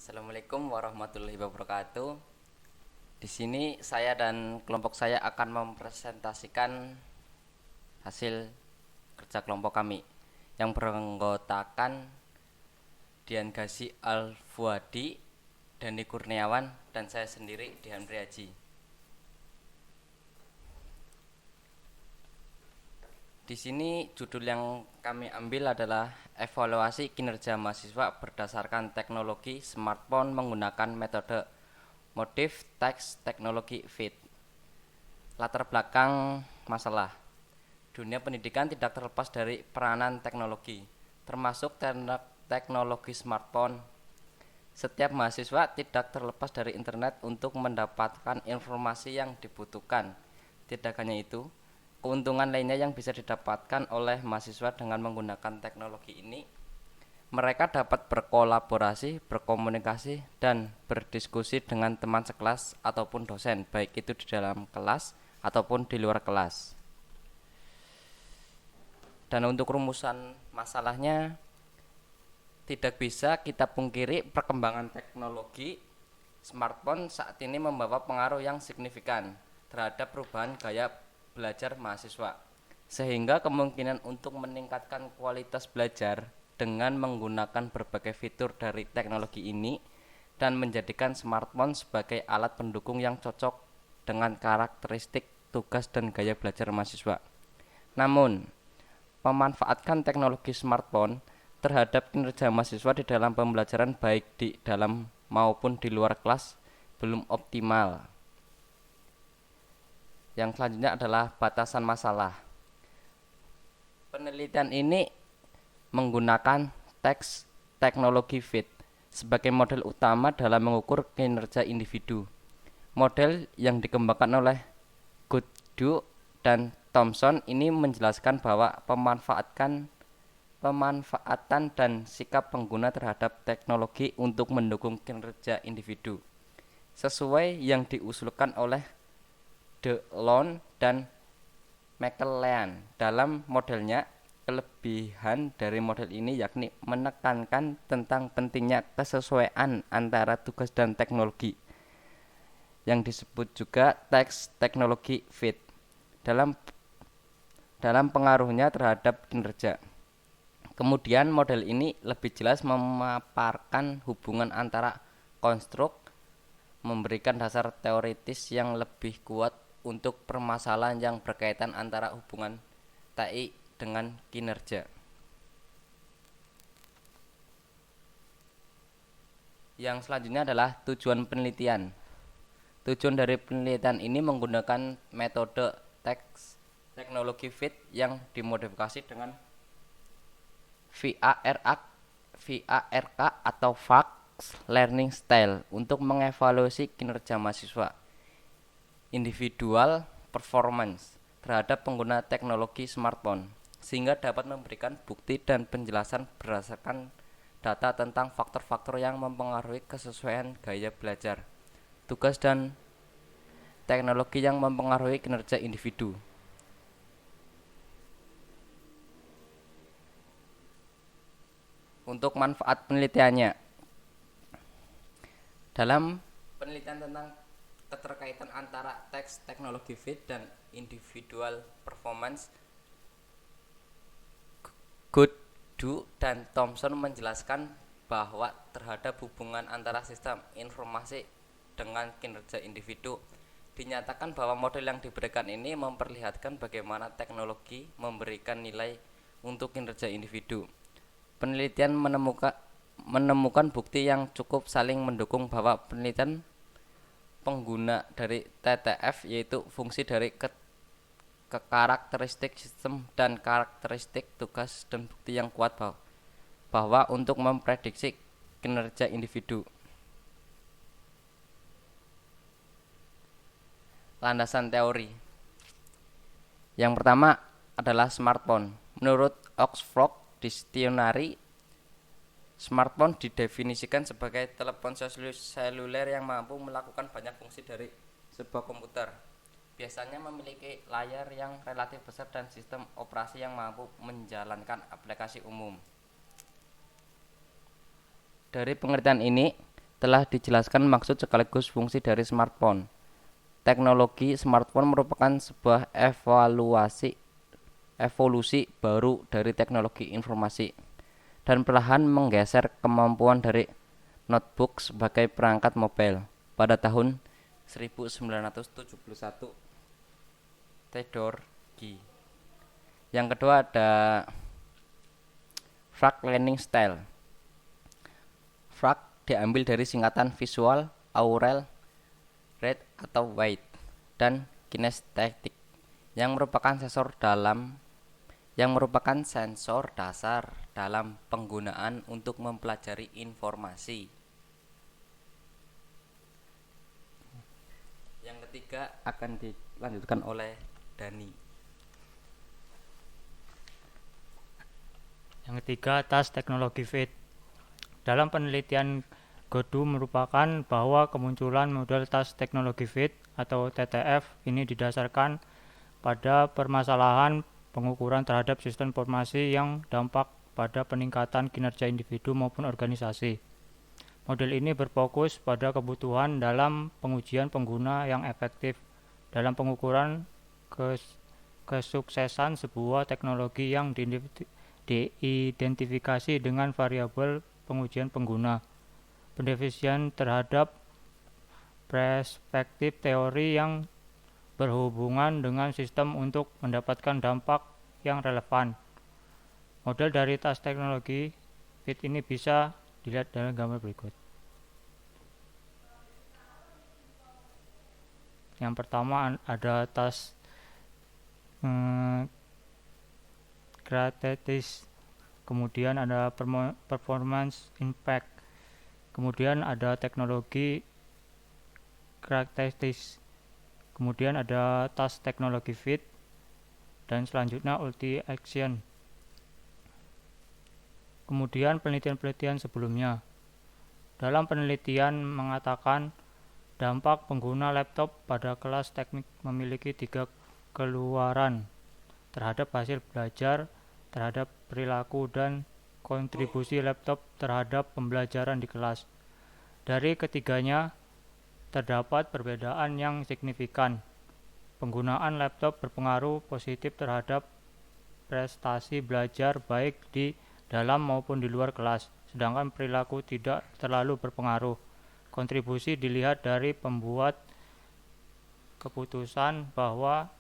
Assalamualaikum warahmatullahi wabarakatuh. Di sini saya dan kelompok saya akan mempresentasikan hasil kerja kelompok kami yang beranggotakan Dian Gasi Al-Fuadi, Dani Kurniawan, dan saya sendiri Dian Priaji. Di sini judul yang kami ambil adalah evaluasi kinerja mahasiswa berdasarkan teknologi smartphone menggunakan metode motif teks teknologi fit. Latar belakang masalah. Dunia pendidikan tidak terlepas dari peranan teknologi, termasuk teknologi smartphone. Setiap mahasiswa tidak terlepas dari internet untuk mendapatkan informasi yang dibutuhkan. Tidak hanya itu, keuntungan lainnya yang bisa didapatkan oleh mahasiswa dengan menggunakan teknologi ini, mereka dapat berkolaborasi, berkomunikasi, dan berdiskusi dengan teman sekelas ataupun dosen, baik itu di dalam kelas ataupun di luar kelas. Dan untuk rumusan masalahnya, tidak bisa kita pungkiri perkembangan teknologi smartphone saat ini membawa pengaruh yang signifikan terhadap perubahan gaya belajar mahasiswa, sehingga kemungkinan untuk meningkatkan kualitas belajar dengan menggunakan berbagai fitur dari teknologi ini dan menjadikan smartphone sebagai alat pendukung yang cocok dengan karakteristik tugas dan gaya belajar mahasiswa. Namun, memanfaatkan teknologi smartphone terhadap kinerja mahasiswa di dalam pembelajaran baik di dalam maupun di luar kelas belum optimal. Yang selanjutnya adalah batasan masalah. Penelitian ini menggunakan teks teknologi fit sebagai model utama dalam mengukur kinerja individu. Model yang dikembangkan oleh Gooddu dan Thomson ini menjelaskan bahwa pemanfaatan dan sikap pengguna terhadap teknologi untuk mendukung kinerja individu, sesuai yang diusulkan oleh DeLong dan McLean dalam modelnya. Kelebihan dari model ini yakni menekankan tentang pentingnya kesesuaian antara tugas dan teknologi, yang disebut juga teks teknologi fit, dalam pengaruhnya terhadap kinerja. Kemudian model ini lebih jelas memaparkan hubungan antara konstruk, memberikan dasar teoritis yang lebih kuat untuk permasalahan yang berkaitan antara hubungan TI dengan kinerja. Yang selanjutnya adalah tujuan penelitian. Tujuan dari penelitian ini menggunakan metode teks teknologi fit yang dimodifikasi dengan VARK atau Fast Learning Style untuk mengevaluasi kinerja mahasiswa individual performance terhadap pengguna teknologi smartphone, sehingga dapat memberikan bukti dan penjelasan berdasarkan data tentang faktor-faktor yang mempengaruhi kesesuaian gaya belajar, tugas, dan teknologi yang mempengaruhi kinerja individu. Untuk manfaat penelitiannya, dalam penelitian tentang keterkaitan antara teks teknologi fit dan individual performance, Gooddu dan Thomson menjelaskan bahwa terhadap hubungan antara sistem informasi dengan kinerja individu, dinyatakan bahwa model yang diberikan ini memperlihatkan bagaimana teknologi memberikan nilai untuk kinerja individu. Penelitian menemukan bukti yang cukup saling mendukung bahwa penelitian pengguna dari TTF, yaitu fungsi dari karakteristik sistem dan karakteristik tugas, dan bukti yang kuat bahwa untuk memprediksi kinerja individu. Landasan teori. Yang pertama adalah smartphone. Menurut Oxford Dictionary, smartphone didefinisikan sebagai telepon seluler yang mampu melakukan banyak fungsi dari sebuah komputer. Biasanya memiliki layar yang relatif besar dan sistem operasi yang mampu menjalankan aplikasi umum. Dari pengertian ini, telah dijelaskan maksud sekaligus fungsi dari smartphone. Teknologi smartphone merupakan sebuah evolusi baru dari teknologi informasi dan perlahan menggeser kemampuan dari notebook sebagai perangkat mobile pada tahun 1971. Theodore G. Yang kedua ada Frag Learning Style. Frag diambil dari singkatan visual, aural, read atau wait, dan kinesthetic yang merupakan sensor dasar dalam penggunaan untuk mempelajari informasi. Yang ketiga akan dilanjutkan oleh Dani. Yang ketiga, tas teknologi fit. Dalam penelitian Godu merupakan bahwa kemunculan model tas teknologi fit atau TTF ini didasarkan pada permasalahan pengukuran terhadap sistem informasi yang dampak pada peningkatan kinerja individu maupun organisasi. Model ini berfokus pada kebutuhan dalam pengujian pengguna yang efektif dalam pengukuran kesuksesan sebuah teknologi yang diidentifikasi dengan variabel pengujian pengguna. Pendefinisian terhadap perspektif teori yang berhubungan dengan sistem untuk mendapatkan dampak yang relevan. Model dari tas teknologi fit ini bisa dilihat dalam gambar berikut. Yang pertama ada tas gratis, kemudian ada performance impact, kemudian ada teknologi karakteristik, kemudian ada tas teknologi fit, dan selanjutnya ulti action. Kemudian penelitian-penelitian sebelumnya. Dalam penelitian mengatakan dampak pengguna laptop pada kelas teknik memiliki 3 keluaran terhadap hasil belajar, terhadap perilaku, dan kontribusi laptop terhadap pembelajaran di kelas. Dari ketiganya, terdapat perbedaan yang signifikan. Penggunaan laptop berpengaruh positif terhadap prestasi belajar baik di dalam maupun di luar kelas, sedangkan perilaku tidak terlalu berpengaruh. Kontribusi dilihat dari pembuat keputusan bahwa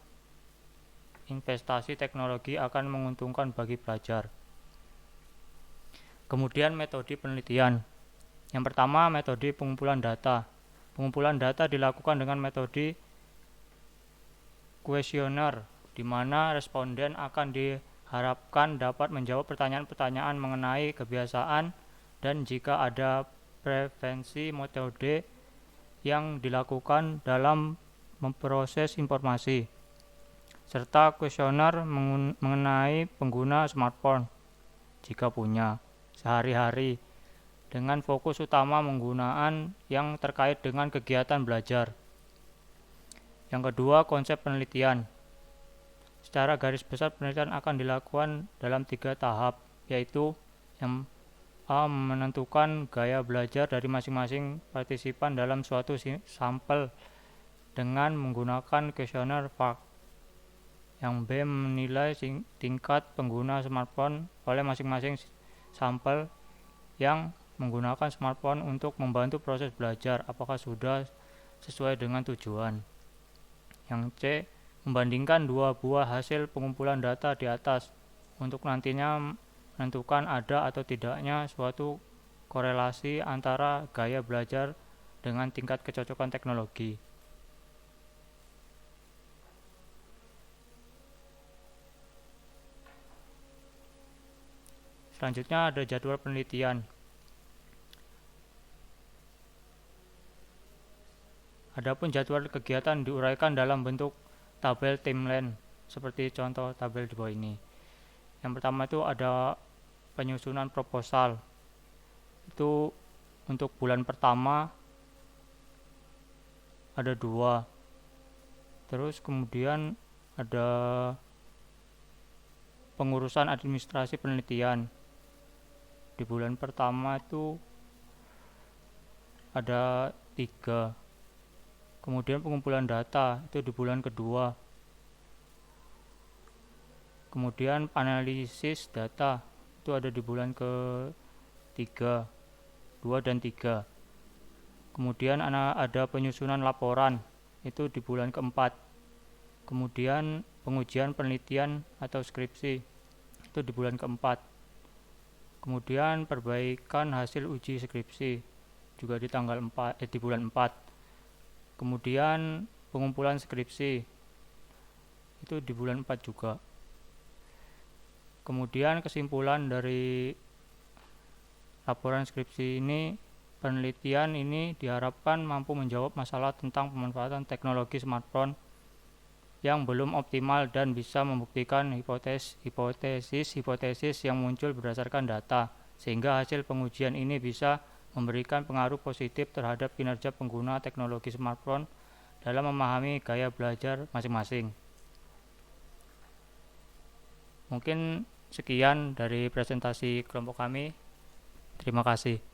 investasi teknologi akan menguntungkan bagi pelajar. Kemudian metode penelitian. Yang pertama, metode pengumpulan data. Pengumpulan data dilakukan dengan metode kuesioner, di mana responden akan diharapkan dapat menjawab pertanyaan-pertanyaan mengenai kebiasaan dan jika ada preferensi metode yang dilakukan dalam memproses informasi, serta kuesioner mengenai pengguna smartphone jika punya sehari-hari, dengan fokus utama penggunaan yang terkait dengan kegiatan belajar. Yang kedua, konsep penelitian. Secara garis besar penelitian akan dilakukan dalam 3 tahap, yaitu yang A. Menentukan gaya belajar dari masing-masing partisipan dalam suatu sampel dengan menggunakan kuesioner FAQ. Yang B. Menilai tingkat pengguna smartphone oleh masing-masing sampel yang menggunakan smartphone untuk membantu proses belajar, apakah sudah sesuai dengan tujuan. Yang C. Membandingkan 2 buah hasil pengumpulan data di atas untuk nantinya menentukan ada atau tidaknya suatu korelasi antara gaya belajar dengan tingkat kecocokan teknologi. Selanjutnya ada jadwal penelitian. Adapun jadwal kegiatan diuraikan dalam bentuk tabel timeline seperti contoh tabel di bawah ini. Yang pertama itu ada penyusunan proposal. Itu untuk bulan pertama ada 2. Terus kemudian ada pengurusan administrasi penelitian. Di bulan pertama itu ada 3. Kemudian pengumpulan data itu di bulan kedua. Kemudian analisis data itu ada di bulan ke-3, 2 dan 3. Kemudian ada penyusunan laporan itu di bulan ke-4. Kemudian pengujian penelitian atau skripsi itu di bulan ke-4. Kemudian perbaikan hasil uji skripsi juga di di bulan 4. Kemudian pengumpulan skripsi itu di bulan 4 juga. Kemudian kesimpulan dari laporan skripsi ini, penelitian ini diharapkan mampu menjawab masalah tentang pemanfaatan teknologi smartphone yang belum optimal dan bisa membuktikan hipotesis yang muncul berdasarkan data, sehingga hasil pengujian ini bisa memberikan pengaruh positif terhadap kinerja pengguna teknologi smartphone dalam memahami gaya belajar masing-masing. Mungkin sekian dari presentasi kelompok kami. Terima kasih.